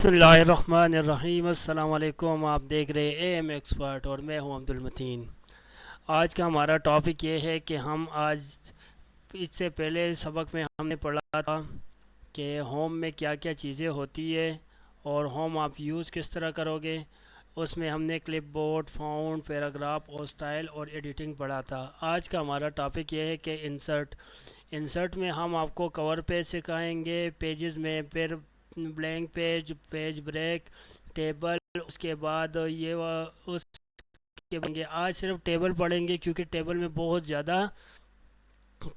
बिस्मिल्लाहिर्रहमानिर्रहीम। अस्सलाम वालेकुम। आप देख रहे हैं एम एक्सपर्ट और मैं हूं अब्दुल मतीन। आज का हमारा टॉपिक ये है कि हम आज इससे पहले सबक में हमने पढ़ा था कि होम में क्या क्या चीज़ें होती है और होम आप यूज़ किस तरह करोगे। उसमें हमने क्लिपबोर्ड, फ़ॉन्ट, पैराग्राफ और स्टाइल और एडिटिंग पढ़ा था। आज का हमारा टॉपिक ये है कि इंसर्ट। इंसर्ट में हम आपको कवर पेज सिखाएंगे, पेजेस में फिर blank page, page break, table, उसके बाद उसके बनेंगे। आज सिर्फ टेबल पढ़ेंगे क्योंकि टेबल में बहुत ज़्यादा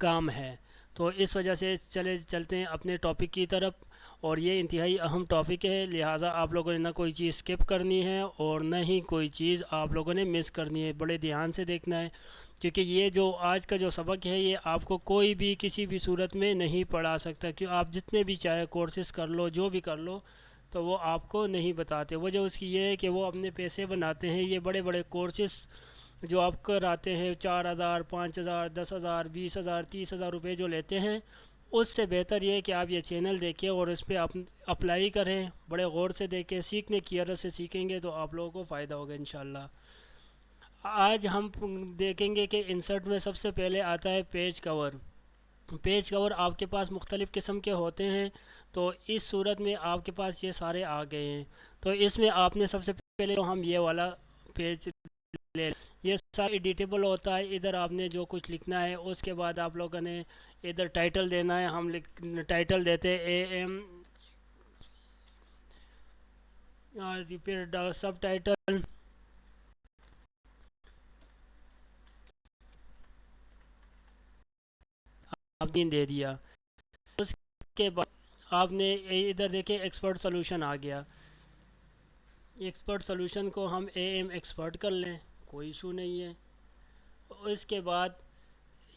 काम है। तो इस वजह से चलते हैं अपने टॉपिक की तरफ। और ये इंतहाई अहम टॉपिक है, लिहाजा आप लोगों ने ना कोई चीज़ स्किप करनी है और न ही कोई चीज़ आप लोगों ने मिस करनी है। बड़े ध्यान से देखना है क्योंकि ये जो आज का जो सबक है ये आपको कोई भी किसी भी सूरत में नहीं पढ़ा सकता। क्यों, आप जितने भी चाहे कोर्सेज कर लो, जो भी कर लो, तो वो आपको नहीं बताते। वजह उसकी ये है कि वो अपने पैसे बनाते हैं। ये बड़े बड़े कोर्सेज जो आप कराते हैं, 4,000, 5,000, 10,000, 20,000, 30,000 रुपये जो लेते हैं, उससे बेहतर ये है कि आप ये चैनल देखें और इस पर आप अप्लाई करें। बड़े गौर से देखें, सीखने की अर्ज़ से सीखेंगे तो आप लोगों को फ़ायदा होगा इंशाल्लाह। आज हम देखेंगे कि इंसर्ट में सबसे पहले आता है पेज कवर। पेज कवर आपके पास मुख्तलिफ़ किस्म के होते हैं। तो इस सूरत में आपके पास ये सारे आ गए हैं। तो इसमें आपने सबसे पहले तो हम ये वाला पेज ले, ये सारा एडिटेबल होता है। इधर आपने जो कुछ लिखना है, उसके बाद आप लोगों ने इधर टाइटल देना है। हम टाइटल देते हैं ए एम, फिर सब टाइटल आपने दे दिया। उसके बाद आपने इधर देखे एक्सपर्ट सोल्यूशन आ गया। एक्सपर्ट सोल्यूशन को हम ए एम एक्सपर्ट कर लें, कोई इशू नहीं है। इसके बाद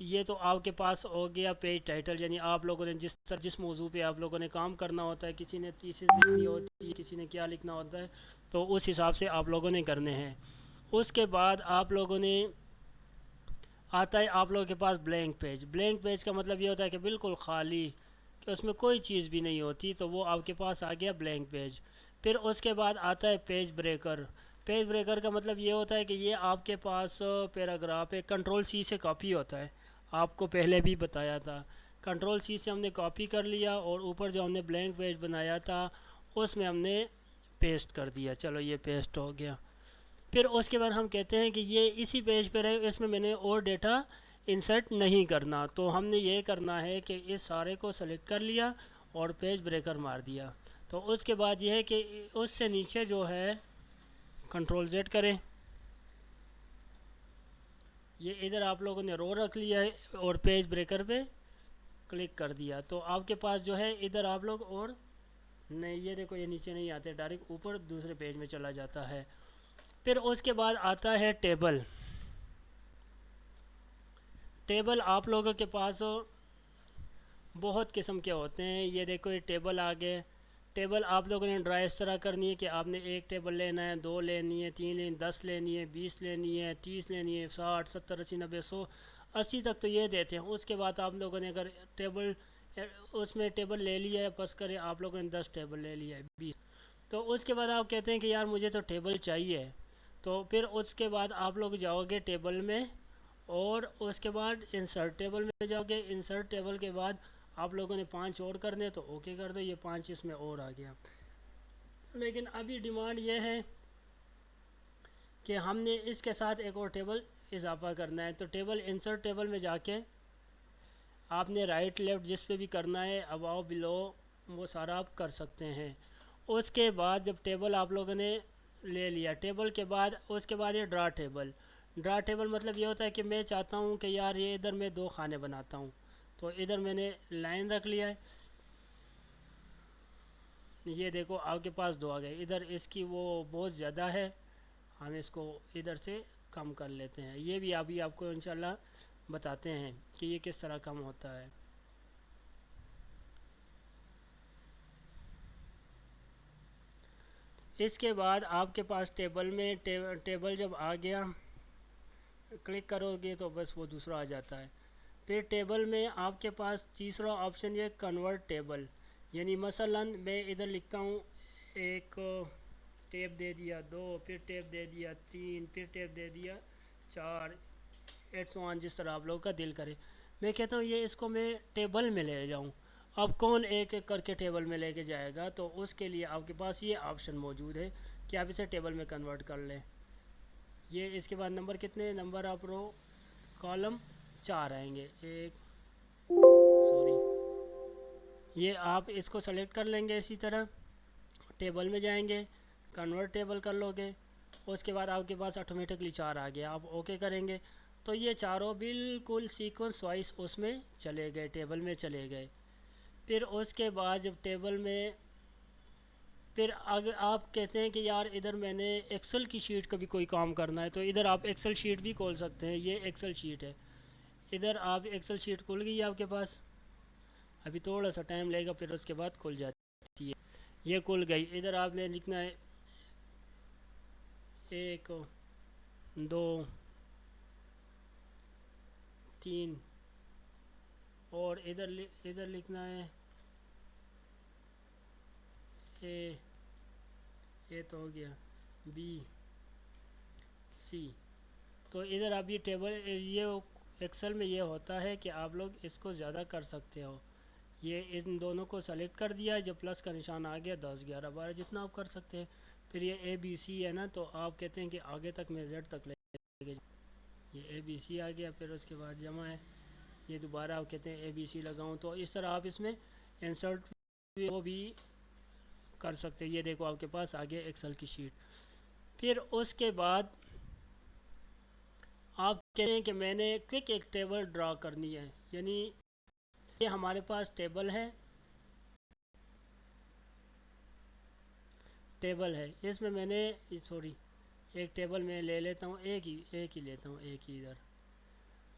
ये तो आपके पास हो गया पेज टाइटल, यानी आप लोगों ने जिस मौजू पे आप लोगों ने काम करना होता है, किसी ने थीसिस लिखनी होती है, किसी ने क्या लिखना होता है, तो उस हिसाब से आप लोगों ने करने हैं। उसके बाद आप लोगों ने आता है आप लोगों के पास ब्लैंक पेज। ब्लैंक पेज का मतलब ये होता है कि बिल्कुल ख़ाली, कि उसमें कोई चीज़ भी नहीं होती, तो वो आपके पास आ गया ब्लैंक पेज। फिर उसके बाद आता है पेज ब्रेकर। पेज ब्रेकर का मतलब ये होता है कि ये आपके पास पैराग्राफ है, कंट्रोल सी से कॉपी होता है। आपको पहले भी बताया था, कंट्रोल सी से हमने कॉपी कर लिया और ऊपर जो हमने ब्लैंक पेज बनाया था उसमें हमने पेस्ट कर दिया। चलो ये पेस्ट हो गया। फिर उसके बाद हम कहते हैं कि ये इसी पेज पर है, इसमें मैंने और डेटा इंसर्ट नहीं करना। तो हमने ये करना है कि इस सारे को सेलेक्ट कर लिया और पेज ब्रेकर मार दिया। तो उसके बाद ये है कि उससे नीचे जो है कंट्रोल जेड करें। ये इधर आप लोगों ने रो रख लिया है और पेज ब्रेकर पे क्लिक कर दिया, तो आपके पास जो है इधर आप लोग और नहीं, ये देखो ये नीचे नहीं आते, डायरेक्ट ऊपर दूसरे पेज में चला जाता है। फिर उसके बाद आता है टेबल। टेबल आप लोगों के पास बहुत किस्म के होते हैं। ये देखो ये टेबल आ गए। टेबल आप लोगों ने ड्रा इस तरह करनी है कि आपने एक टेबल लेना है, दो लेनी है, तीन लेनी, 10 लेनी है, 20 लेनी है, 30 लेनी है, 60, 70, 80, 90, 100, 80 तक तो ये देते हैं। उसके बाद आप लोगों ने अगर टेबल उसमें टेबल ले लिया है, बस करें आप लोगों ने 10 टेबल ले लिया है, 20, तो उसके बाद आप कहते हैं कि यार मुझे तो टेबल चाहिए। तो फिर उसके बाद आप लोग जाओगे टेबल में और उसके बाद इंसर्ट टेबल में जाओगे। इंसर्ट टेबल के बाद आप लोगों ने 5 और करने, तो ओके कर दो, ये 5 इसमें और आ गया। लेकिन अभी डिमांड ये है कि हमने इसके साथ एक और टेबल इजाफा करना है। तो टेबल इंसर्ट टेबल में जाके आपने राइट लेफ़्ट जिस पे भी करना है, अबाव बिलो, वो सारा आप कर सकते हैं। उसके बाद जब टेबल आप लोगों ने ले लिया, टेबल के बाद उसके बाद ये ड्रा टेबल। ड्रा टेबल मतलब ये होता है कि मैं चाहता हूँ कि यार ये इधर मैं 2 खाने बनाता हूँ, तो इधर मैंने लाइन रख लिया है। ये देखो आपके पास 2 आ गए। इधर इसकी वो बहुत ज़्यादा है, हम इसको इधर से कम कर लेते हैं। ये भी अभी आपको इंशाल्लाह बताते हैं कि ये किस तरह कम होता है। इसके बाद आपके पास टेबल में टेबल जब आ गया, क्लिक करोगे तो बस वो दूसरा आ जाता है। फिर टेबल में आपके पास तीसरा ऑप्शन ये कन्वर्ट टेबल, यानी मसलन मैं इधर लिखता हूँ एक टेप दे दिया, 2 फिर टेप दे दिया, 3 फिर टेप दे दिया, 4 एट सो ऑन, जिस तरह आप लोगों का दिल करे। मैं कहता हूँ ये इसको मैं टेबल में ले जाऊँ। अब कौन एक एक करके टेबल में लेके जाएगा, तो उसके लिए आपके पास ये ऑप्शन मौजूद है कि आप इसे टेबल में कन्वर्ट कर लें। ये इसके बाद नंबर कितने, नंबर ऑफ रो कॉलम 4 आएंगे। एक सॉरी, ये आप इसको सेलेक्ट कर लेंगे, इसी तरह टेबल में जाएंगे, कन्वर्ट टेबल कर लोगे, उसके बाद आपके पास ऑटोमेटिकली 4 आ गया। आप ओके करेंगे तो ये चारों बिल्कुल सीक्वेंस वाइज उसमें चले गए, टेबल में चले गए। फिर उसके बाद जब टेबल में, फिर अगर आप कहते हैं कि यार इधर मैंने एक्सेल की शीट का भी कोई काम करना है, तो इधर आप एक्सेल शीट भी खोल सकते हैं। ये एक्सेल शीट है, इधर आप एक्सेल शीट खुल गई आपके पास। अभी थोड़ा सा टाइम लगेगा, फिर उसके बाद खुल जाती है। ये खुल गई। इधर आपने लिखना है 1 2 3, और इधर लिखना है ए तो हो गया, बी सी। तो इधर आप ये टेबल, ये एक्सेल में ये होता है कि आप लोग इसको ज़्यादा कर सकते हो। ये इन दोनों को सेलेक्ट कर दिया, जब प्लस का निशान आ गया 10 11 12 जितना आप कर सकते हैं। फिर ये ए बी सी है ना, तो आप कहते हैं कि आगे तक मैं जेड तक लेके, ये ए बी सी आ गया। फिर उसके बाद जमा है, ये दोबारा आप कहते हैं ए बी सी लगाऊँ, तो इस तरह आप इसमें इंसर्ट वो भी कर सकते हैं। ये देखो आपके पास आगे एक्सेल की शीट। फिर उसके बाद आप कहते हैं कि मैंने क्विक एक टेबल ड्रा करनी है, यानी ये हमारे पास टेबल है, इसमें मैंने, सॉरी, एक टेबल में ले लेता हूँ, एक ही लेता हूँ, एक ही इधर।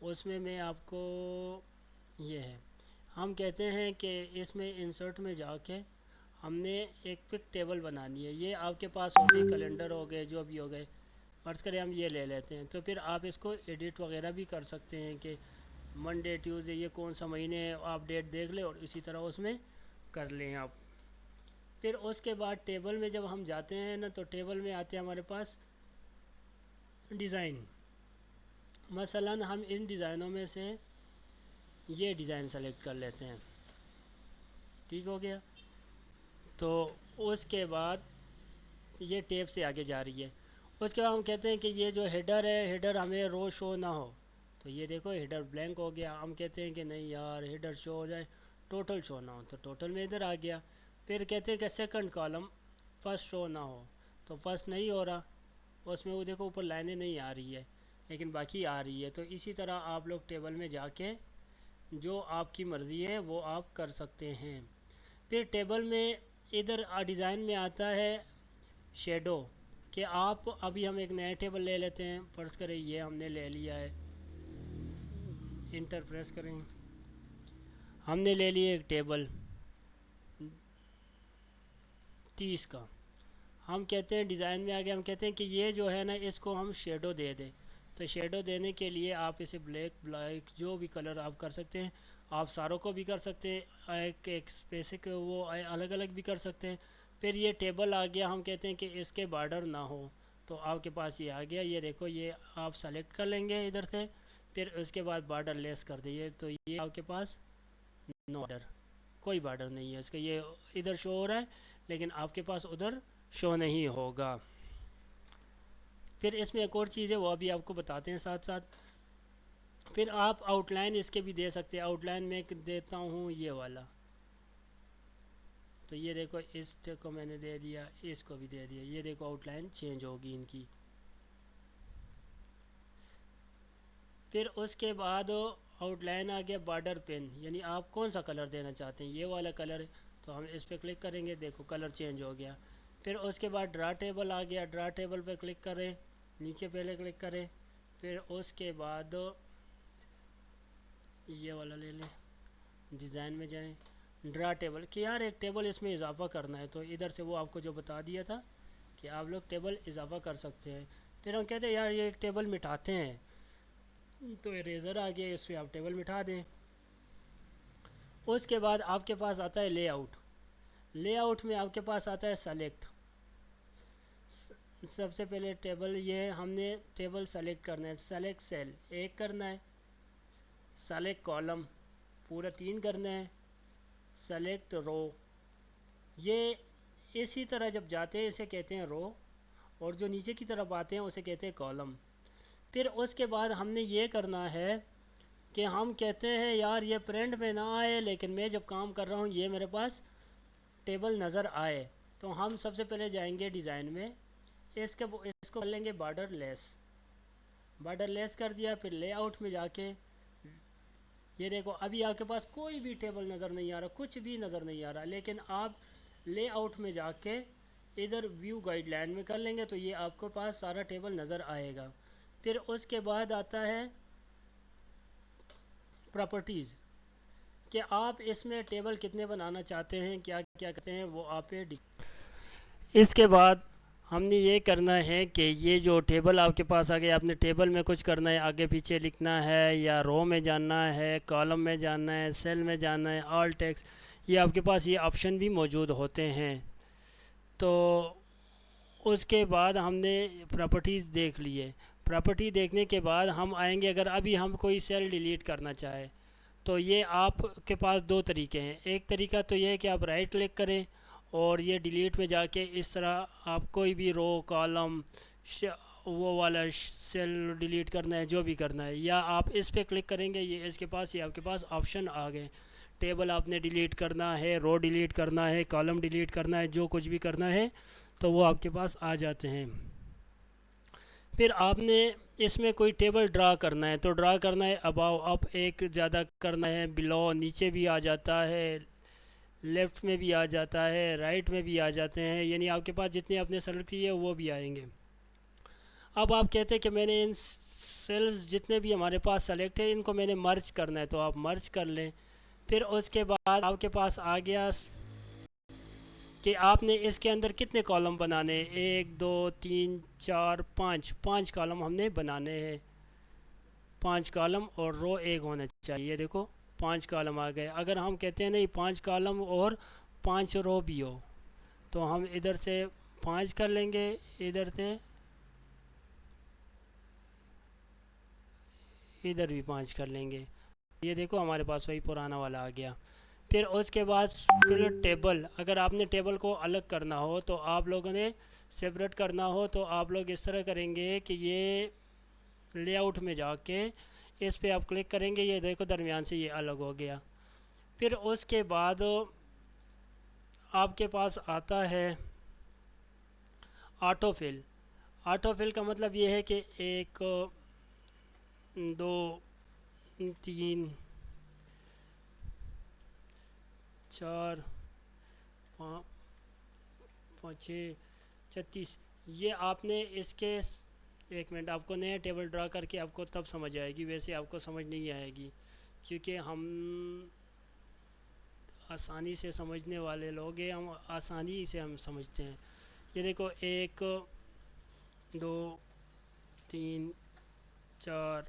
उसमें मैं आपको, ये है, हम कहते हैं कि इसमें इंसर्ट में जाके हमने एक क्विक टेबल बनानी है। ये आपके पास होती, कैलेंडर हो गए, जो भी हो गए, फर्ज करें हम ये ले लेते हैं। तो फिर आप इसको एडिट वगैरह भी कर सकते हैं कि मंडे ट्यूसडे ये कौन सा महीने है, आप डेट देख लें और इसी तरह उसमें कर लें आप। फिर उसके बाद टेबल में जब हम जाते हैं ना, तो टेबल में आते हैं हमारे पास डिज़ाइन। मसलन हम इन डिज़ाइनों में से ये डिज़ाइन सेलेक्ट कर लेते हैं, ठीक हो गया। तो उसके बाद ये टेप से आगे जा रही है। उसके बाद हम कहते हैं कि ये जो हेडर है, हेडर हमें रो शो ना हो, तो ये देखो हेडर ब्लैंक हो गया। हम कहते हैं कि नहीं यार हेडर शो हो जाए, टोटल शो ना हो, तो टोटल में इधर आ गया। फिर कहते हैं कि सेकंड कॉलम फर्स्ट शो ना हो, तो फर्स्ट नहीं हो रहा, उसमें वो देखो ऊपर लाइनें नहीं आ रही है, लेकिन बाकी आ रही है। तो इसी तरह आप लोग टेबल में जाके जो आपकी मर्ज़ी है वो आप कर सकते हैं। फिर टेबल में इधर डिज़ाइन में आता है शेडो, कि आप, अभी हम एक नया टेबल ले लेते हैं, फ़र्ज़ करें ये हमने ले लिया है, इंटर प्रेस करें, हमने ले लिया एक टेबल 30 का। हम कहते हैं डिज़ाइन में आ गया, हम कहते हैं कि ये जो है ना इसको हम शेडो दे दें। तो शेडो देने के लिए आप इसे ब्लैक जो भी कलर आप कर सकते हैं, आप सारों को भी कर सकते हैं, एक स्पेसिफिक वो अलग अलग भी कर सकते हैं। फिर ये टेबल आ गया, हम कहते हैं कि इसके बॉर्डर ना हो, तो आपके पास ये आ गया। ये देखो ये आप सेलेक्ट कर लेंगे इधर से, फिर उसके बाद बॉर्डर लेस कर दिए, तो ये आपके पास नो बॉर्डर, कोई बॉर्डर नहीं है इसका। ये इधर शो हो रहा है लेकिन आपके पास उधर शो नहीं होगा। फिर इसमें एक और चीज़ है, वो अभी आपको बताते हैं साथ साथ। फिर आप आउटलाइन इसके भी दे सकते हैं। आउटलाइन में देता हूँ ये वाला, तो ये देखो इस को मैंने दे दिया, इसको भी दे दिया, ये देखो आउटलाइन चेंज होगी इनकी। फिर उसके बाद आउटलाइन आ गया बॉर्डर पेन, यानी आप कौन सा कलर देना चाहते हैं, ये वाला कलर है, तो हम इस पर क्लिक करेंगे, देखो कलर चेंज हो गया। फिर उसके बाद ड्रा टेबल आ गया, ड्रा टेबल पर क्लिक करें, नीचे पहले क्लिक करें, फिर उसके बाद ये वाला ले लें, डिज़ाइन में जाएं, ड्रा टेबल, कि यार एक टेबल इसमें इजाफा करना है, तो इधर से वो आपको जो बता दिया था कि आप लोग टेबल इजाफा कर सकते हैं। फिर हम कहते हैं यार ये एक टेबल मिटाते हैं, तो इरेज़र आ गया, इस पर आप टेबल मिटा दें। उसके बाद आपके पास आता है लेआउट। लेआउट में आपके पास आता है सेलेक्ट। सबसे पहले टेबल, ये हमने टेबल सेलेक्ट करना है, सेलेक्ट सेल एक करना है, सेलेक्ट कॉलम पूरा 3 करना है, सेलेक्ट रो। ये इसी तरह जब जाते हैं इसे कहते हैं रो, और जो नीचे की तरफ आते हैं उसे कहते हैं कॉलम। फिर उसके बाद हमने ये करना है कि हम कहते हैं यार ये प्रिंट में ना आए, लेकिन मैं जब काम कर रहा हूँ ये मेरे पास टेबल नज़र आए। तो हम सबसे पहले जाएंगे डिज़ाइन में, इसको कर लेंगे बॉर्डर लेस। बॉर्डर लेस कर दिया, फिर लेआउट में जाके ये देखो अभी आपके पास कोई भी टेबल नज़र नहीं आ रहा, कुछ भी नज़र नहीं आ रहा। लेकिन आप लेआउट में जाके इधर व्यू गाइडलाइन में कर लेंगे तो ये आपके पास सारा टेबल नज़र आएगा। फिर उसके बाद आता है प्रॉपर्टीज़, कि आप इसमें टेबल कितने बनाना चाहते हैं, क्या क्या करते हैं वो आप पे। इसके बाद हमने ये करना है कि ये जो टेबल आपके पास आ गया, आपने टेबल में कुछ करना है, आगे पीछे लिखना है, या रो में जाना है, कॉलम में जाना है, सेल में जाना है, ऑल टेक्स्ट, ये आपके पास ये ऑप्शन भी मौजूद होते हैं। तो उसके बाद हमने प्रॉपर्टीज़ देख लिए। प्रॉपर्टी देखने के बाद हम आएंगे, अगर अभी हम कोई सेल डिलीट करना चाहे तो ये आपके पास दो तरीके हैं। एक तरीका तो ये है कि आप राइट क्लिक करें और ये डिलीट में जाके इस तरह आप कोई भी रो कॉलम वो वाला सेल डिलीट करना है, जो भी करना है, या आप इस पर क्लिक करेंगे, ये इसके पास ये आपके पास ऑप्शन आ गए। टेबल आपने डिलीट करना है, रो डिलीट करना है, कॉलम डिलीट करना है, जो कुछ भी करना है तो वो आपके पास आ जाते हैं। फिर आपने इसमें कोई टेबल ड्रा करना है तो ड्रा करना है अबाव अप एक ज़्यादा करना है, बिलो नीचे भी आ जाता है, लेफ़्ट में भी आ जाता है, राइट में भी आ जाते हैं, यानी आपके पास जितने आपने सेलेक्ट किए वो भी आएंगे। अब आप कहते हैं कि मैंने इन सेल्स जितने भी हमारे पास सेलेक्ट है इनको मैंने मर्ज करना है, तो आप मर्ज कर लें। फिर उसके बाद आपके पास आ गया कि आपने इसके अंदर कितने कॉलम बनाने हैं, 1 2 3 4 5, 5 कॉलम हमने बनाने हैं। 5 कॉलम और रो एक होना चाहिए। देखो 5 कॉलम आ गए। अगर हम कहते हैं नहीं 5 कॉलम और 5 रो भी हो तो हम इधर से 5 कर लेंगे, इधर से इधर भी 5 कर लेंगे। ये देखो हमारे पास वही पुराना वाला आ गया। फिर उसके बाद फिर टेबल, अगर आपने टेबल को अलग करना हो तो आप लोगों ने सेपरेट करना हो तो आप लोग इस तरह करेंगे कि ये लेआउट में जाके इस पे आप क्लिक करेंगे, ये देखो दरमियान से ये अलग हो गया। फिर उसके बाद आपके पास आता है ऑटो फिल। ऑटो फिल का मतलब ये है कि 1 2 3 4 5 6 36, ये आपने इसके, एक मिनट, आपको नया टेबल ड्रा करके आपको तब समझ आएगी, वैसे आपको समझ नहीं आएगी क्योंकि हम आसानी से समझने वाले लोग हैं, हम आसानी से हम समझते हैं। ये देखो 1 2 3 4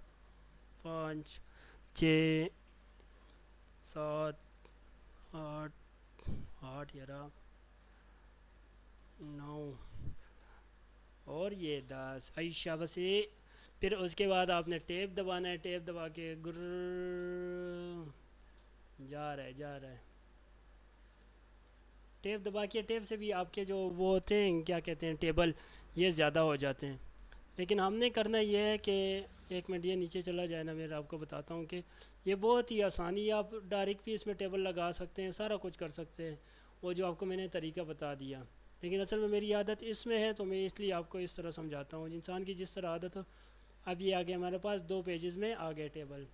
5 6 7 8 8 11 9 और ये 10, ऐशा बसे। फिर उसके बाद आपने टेप दबाना है, टेप दबा के गुर्र जा रहा है। टेप दबा के, टेप से भी आपके जो वो होते हैं क्या कहते हैं टेबल, ये ज़्यादा हो जाते हैं। लेकिन हमने करना ये है कि, एक मिनट ये नीचे चला जाए ना, मैं आपको बताता हूँ कि ये बहुत ही आसानी है, आप डायरेक्ट भी इसमें टेबल लगा सकते हैं, सारा कुछ कर सकते हैं, वो जो आपको मैंने तरीका बता दिया। लेकिन असल में मेरी आदत इसमें है तो मैं इसलिए आपको इस तरह समझाता हूँ, इंसान की जिस तरह आदत हो। अब ये आ गया हमारे पास 2 पेजेस में आ गए टेबल।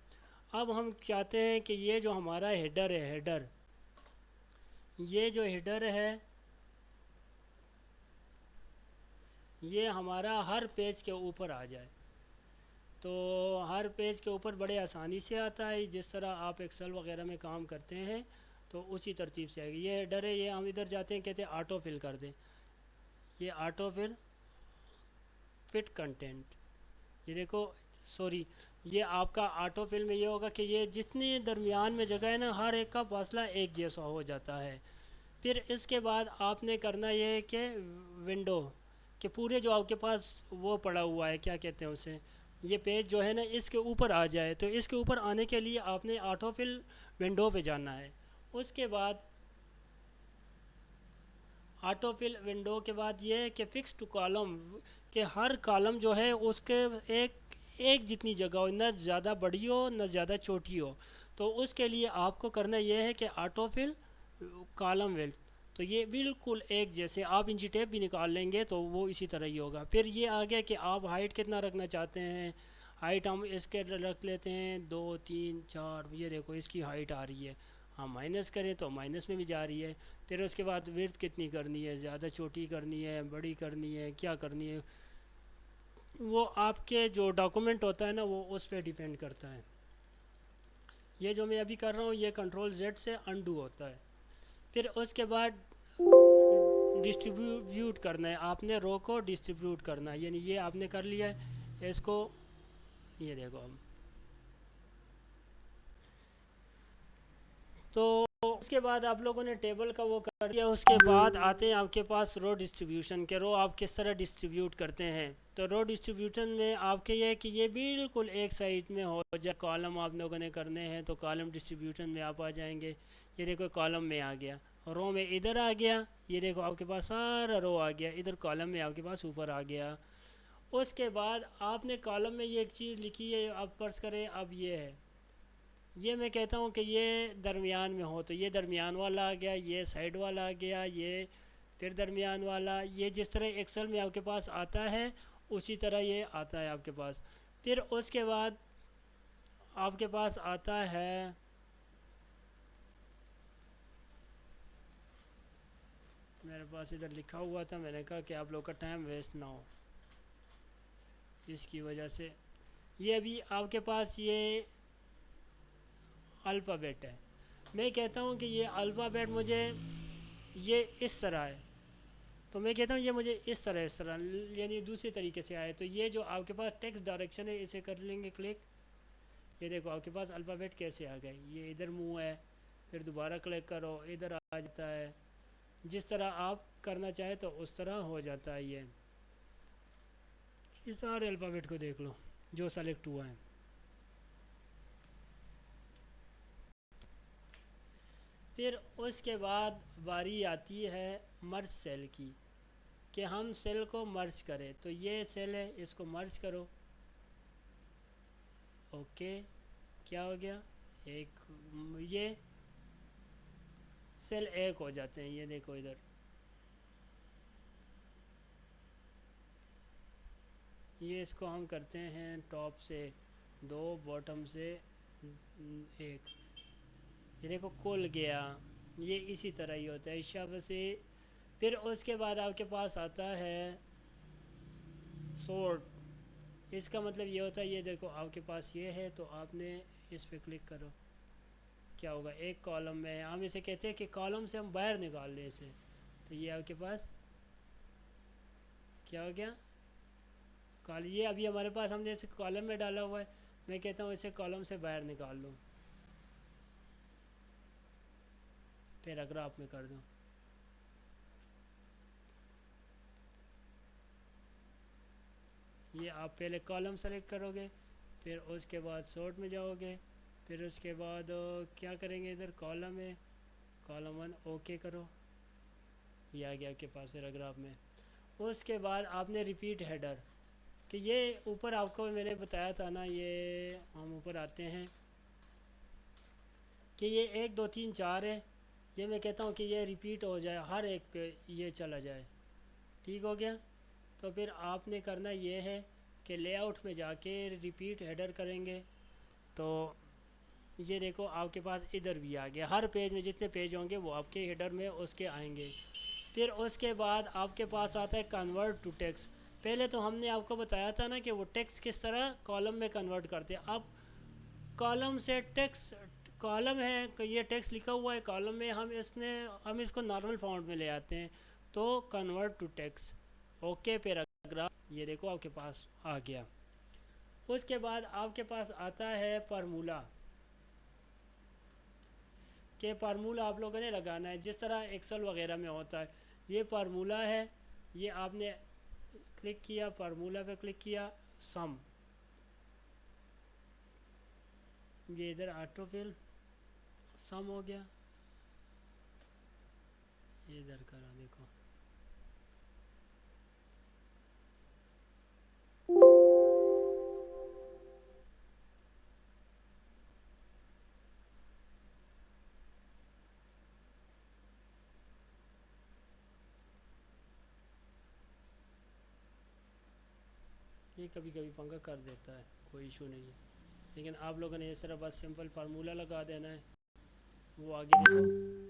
अब हम चाहते हैं कि ये जो हमारा हेडर है, हेडर, ये जो हेडर है ये हमारा हर पेज के ऊपर आ जाए। तो हर पेज के ऊपर बड़े आसानी से आता है, जिस तरह आप एक्सेल वगैरह में काम करते हैं तो उसी तरतीब से आएगी। ये हेडर है, ये हम इधर जाते हैं कहते हैं ऑटो फिल कर दें, ये ऑटो फिल फिट कंटेंट, ये देखो सॉरी, ये आपका ऑटो फिल में ये होगा कि ये जितनी दरमियान में जगह है ना, हर एक का फासला एक जैसा हो जाता है। फिर इसके बाद आपने करना ये है कि विंडो के पूरे जो आपके पास वो पड़ा हुआ है, क्या कहते हैं उसे, ये पेज जो है ना इसके ऊपर आ जाए। तो इसके ऊपर आने के लिए आपने ऑटोफिल विंडो पे जाना है। उसके बाद ऑटोफिल विंडो के बाद ये है कि फिक्स टू कॉलम, कि हर कॉलम जो है उसके एक एक जितनी जगह हो, न ज़्यादा बड़ी हो न ज़्यादा छोटी हो। तो उसके लिए आपको करना ये है कि ऑटोफिल कॉलम विल, तो ये बिल्कुल एक जैसे आप इंची टेप भी निकाल लेंगे तो वो इसी तरह ही होगा। फिर ये आ गया कि आप हाइट कितना रखना चाहते हैं। हाइट हम इसके रख लेते हैं 2 3 4, ये देखो इसकी हाइट आ रही है। हम माइनस करें तो माइनस में भी जा रही है। फिर उसके बाद विड्थ कितनी करनी है, ज़्यादा छोटी करनी है, बड़ी करनी है, क्या करनी है, वो आपके जो डॉक्यूमेंट होता है ना वो उस पर डिपेंड करता है। ये जो मैं अभी कर रहा हूँ ये कंट्रोल जेड से अनडू होता है। फिर उसके बाद डिस्ट्रीब्यूट करना है, आपने रो को डिस्ट्रीब्यूट करना है, यानी ये आपने कर लिया है इसको। ये देखो हम, तो उसके बाद आप लोगों ने टेबल का वो कर दिया। उसके बाद आते हैं आपके पास रो डिस्ट्रीब्यूशन के, रो आप किस तरह डिस्ट्रीब्यूट करते हैं। तो रो डिस्ट्रीब्यूशन में आपके ये है कि ये बिल्कुल एक साइड में हो जाए। कॉलम आप लोगों ने करने हैं तो कॉलम डिस्ट्रीब्यूशन में आप आ जाएंगे। ये देखो कॉलम में आ गया, रो में इधर आ गया, ये देखो आपके पास सारा रो आ गया, इधर कॉलम में आपके पास ऊपर आ गया। उसके बाद आपने कॉलम में ये एक चीज़ लिखी है, आप फर्ज करें अब ये है, ये मैं कहता हूँ कि ये दरमियान में हो, तो ये दरमियान वाला आ गया, ये साइड वाला आ गया, ये फिर दरमियान वाला, ये जिस तरह एक्सेल में आपके पास आता है उसी तरह ये आता है आपके पास। फिर उसके बाद आपके पास आता है, मेरे पास इधर लिखा हुआ था, मैंने कहा कि आप लोग का टाइम वेस्ट ना हो इसकी वजह से, ये अभी आपके पास ये अल्फ़ाबेट है। मैं कहता हूँ कि ये अल्फ़ाबेट मुझे ये इस तरह है, तो मैं कहता हूँ ये मुझे इस तरह यानी दूसरे तरीके से आए। तो ये जो आपके पास टेक्स्ट डायरेक्शन है इसे कर लेंगे क्लिक। ये देखो आपके पास अल्फ़ाबेट कैसे आ गए, ये इधर मुंह है, फिर दोबारा क्लिक करो इधर आ जाता है। जिस तरह आप करना चाहे तो उस तरह हो जाता है। ये सारे अल्फ़ाबेट को देख लो जो सेलेक्ट हुआ है। फिर उसके बाद बारी आती है मर्ज सेल की, कि हम सेल को मर्ज करें। तो ये सेल है इसको मर्ज करो। ओके, क्या हो गया, एक ये सेल एक हो जाते हैं, ये देखो इधर, ये इसको हम करते हैं टॉप से 2, बॉटम से 1, ये देखो खुल गया। ये इसी तरह ही होता है शब्द से। फिर उसके बाद आपके पास आता है सॉर्ट। इसका मतलब ये होता है, ये देखो आपके पास ये है तो आपने इस पर क्लिक करो, क्या होगा, एक कॉलम में हम इसे कहते हैं कि कॉलम से हम बाहर निकाल लें इसे। तो ये आपके पास क्या हो गया, कॉल, ये अभी हमारे पास हमने इसे कॉलम में डाला हुआ है। मैं कहता हूँ इसे कॉलम से बाहर निकाल लो, पैराग्राफ में कर दो। ये आप पहले कॉलम सेलेक्ट करोगे, फिर उसके बाद सॉर्ट में जाओगे, फिर उसके बाद क्या करेंगे, इधर कॉलम है, कॉलम 1 ओके करो, ये आ गया आपके पास पैराग्राफ में। उसके बाद आपने रिपीट हेडर, कि ये ऊपर आपको मैंने बताया था ना, ये हम ऊपर आते हैं कि ये 1 2 3 4 है। ये मैं कहता हूँ कि ये रिपीट हो जाए, हर एक पे ये चला जाए, ठीक हो गया। तो फिर आपने करना ये है कि लेआउट में जाके रिपीट हेडर करेंगे। तो ये देखो आपके पास इधर भी आ गया, हर पेज में जितने पेज होंगे वो आपके हेडर में उसके आएंगे। फिर उसके बाद आपके पास आता है कन्वर्ट टू टेक्स्ट। पहले तो हमने आपको बताया था ना कि वो टेक्स्ट किस तरह कॉलम में कन्वर्ट करते हैं। अब कॉलम से टेक्स्ट, कॉलम है कि ये टेक्स्ट लिखा हुआ है कॉलम में, हम इसको नॉर्मल फॉन्ट में ले आते हैं। तो convert to text, okay paragraph, ये देखो आपके पास आ गया। उसके बाद आपके पास आता है फार्मूला। के फार्मूला आप लोगों ने लगाना है जिस तरह एक्सेल वगैरह में होता है। ये फार्मूला है, ये आपने क्लिक किया, फार्मूला पे क्लिक किया, सम, ये इधर ऑटोफिल सम हो गया, ये इधर करो देखो, ये कभी कभी पंगा कर देता है, कोई इशू नहीं है। लेकिन आप लोगों ने इस तरह बस सिंपल फार्मूला लगा देना है। वो आगे देखो,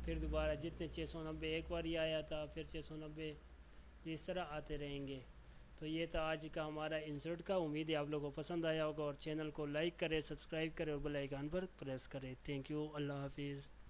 फिर दोबारा जितने 690 एक बार ही आया था, फिर 690, इस तरह आते रहेंगे। तो ये था आज का हमारा इंसर्ट का। उम्मीद है आप लोगों को पसंद आया होगा, और चैनल को लाइक करें, सब्सक्राइब करें और बेल आइकन पर प्रेस करें। थैंक यू, अल्लाह हाफिज़।